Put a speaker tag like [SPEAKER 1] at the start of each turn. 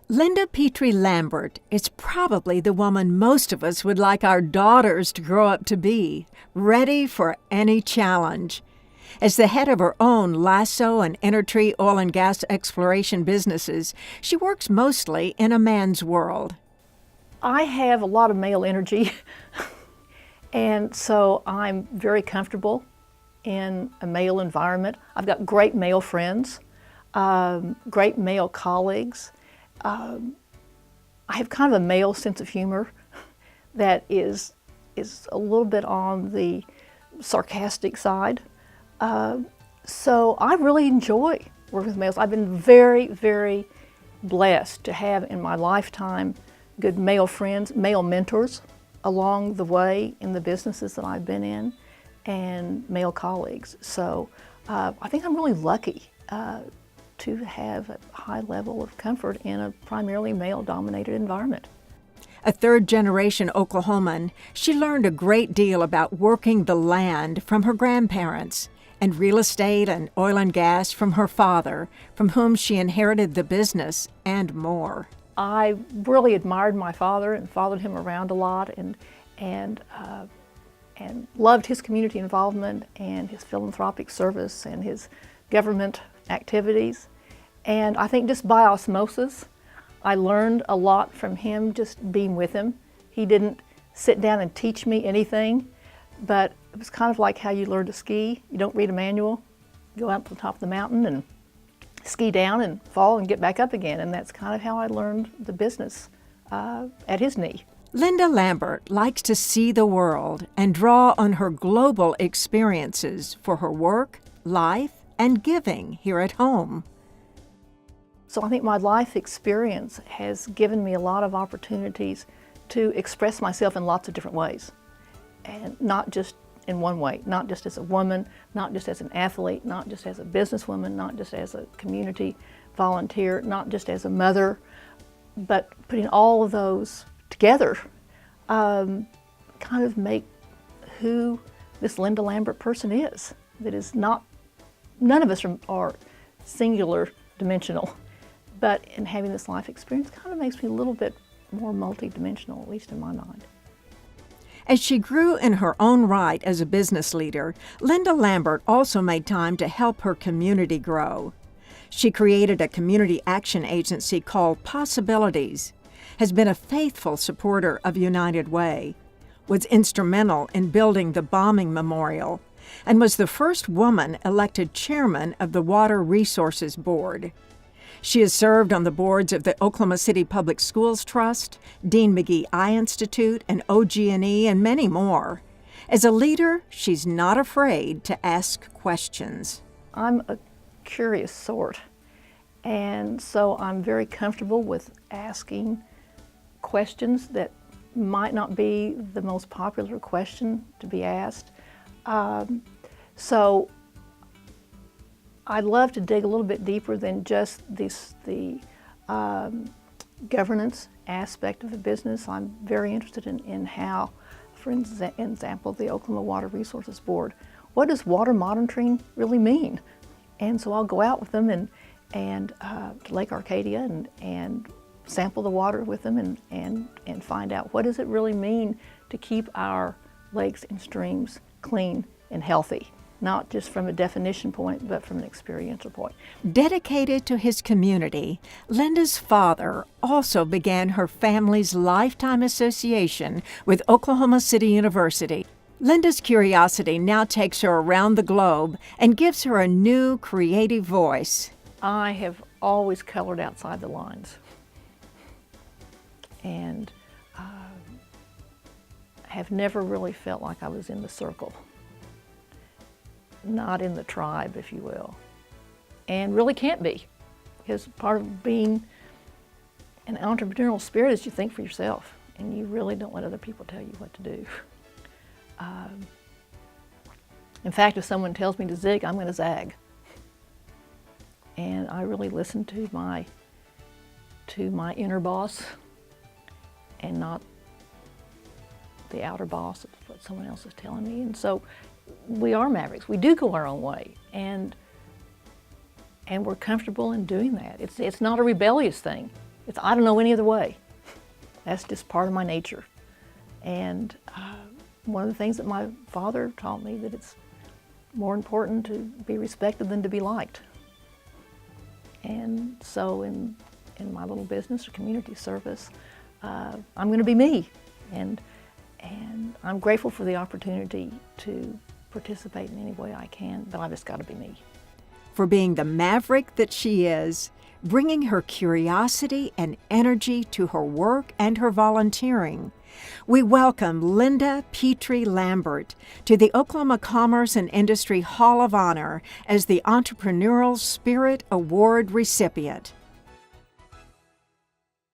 [SPEAKER 1] Linda Petree Lambert is probably the woman most of us would like our daughters to grow up to be, ready for any challenge. As the head of her own Lasso and Entreprenurial oil and gas exploration businesses, she works mostly in a man's world.
[SPEAKER 2] I have a lot of male energy, and so I'm very comfortable in a male environment. I've got great male friends, great male colleagues. I have kind of a male sense of humor that is a little bit on the sarcastic side. So I really enjoy working with males. I've been very, very blessed to have in my lifetime good male friends, male mentors along the way in the businesses that I've been in, and male colleagues. So I think I'm really lucky to have a high level of comfort in a primarily male-dominated environment.
[SPEAKER 1] A third-generation Oklahoman, she learned a great deal about working the land from her grandparents and real estate and oil and gas from her father, from whom she inherited the business and more.
[SPEAKER 2] I really admired my father and followed him around a lot and loved his community involvement and his philanthropic service and his government activities. And I think just by osmosis, I learned a lot from him just being with him. He didn't sit down and teach me anything, but it was kind of like how you learn to ski. You don't read a manual, you go out to the top of the mountain and ski down and fall and get back up again. And that's kind of how I learned the business at his knee.
[SPEAKER 1] Linda Lambert likes to see the world and draw on her global experiences for her work, life, and giving here at home.
[SPEAKER 2] So I think my life experience has given me a lot of opportunities to express myself in lots of different ways, and not just in one way, not just as a woman, not just as an athlete, not just as a businesswoman, not just as a community volunteer, not just as a mother, but putting all of those together kind of make who this Linda Lambert person is. That is not, none of us are singular dimensional, but in having this life experience kind of makes me a little bit more multidimensional, at least in my mind.
[SPEAKER 1] As she grew in her own right as a business leader, Linda Lambert also made time to help her community grow. She created a community action agency called Possibilities, has been a faithful supporter of United Way, was instrumental in building the bombing memorial, and was the first woman elected chairman of the Water Resources Board. She has served on the boards of the Oklahoma City Public Schools Trust, Dean McGee Eye Institute, and OG&E, and many more. As a leader, she's not afraid to ask questions.
[SPEAKER 2] I'm a curious sort, and so I'm very comfortable with asking questions that might not be the most popular question to be asked. So I love to dig a little bit deeper than just the governance aspect of the business. I'm very interested in how, for example, the Oklahoma Water Resources Board, what does water monitoring really mean? And so I'll go out with them and to Lake Arcadia and sample the water with them and find out what does it really mean to keep our lakes and streams clean and healthy. Not just from a definition point, but from an experiential point.
[SPEAKER 1] Dedicated to his community, Linda's father also began her family's lifetime association with Oklahoma City University. Linda's curiosity now takes her around the globe and gives her a new creative voice.
[SPEAKER 2] I have always colored outside the lines. And have never really felt like I was in the circle. Not in the tribe, if you will, and really can't be, because part of being an entrepreneurial spirit is you think for yourself, and you really don't let other people tell you what to do. In fact, if someone tells me to zig, I'm going to zag, and I really listen to my inner boss, and not the outer boss of what someone else is telling me. And so we are mavericks. We do go our own way, and we're comfortable in doing that. It's not a rebellious thing. I don't know any other way. That's just part of my nature. And one of the things that my father taught me, that it's more important to be respected than to be liked. And so in my little business or community service, I'm going to be me. And I'm grateful for the opportunity to participate in any way I can, but I've just got to be me.
[SPEAKER 1] For being the maverick that she is, bringing her curiosity and energy to her work and her volunteering, we welcome Linda Petree Lambert to the Oklahoma Commerce and Industry Hall of Honor as the Entrepreneurial Spirit Award recipient.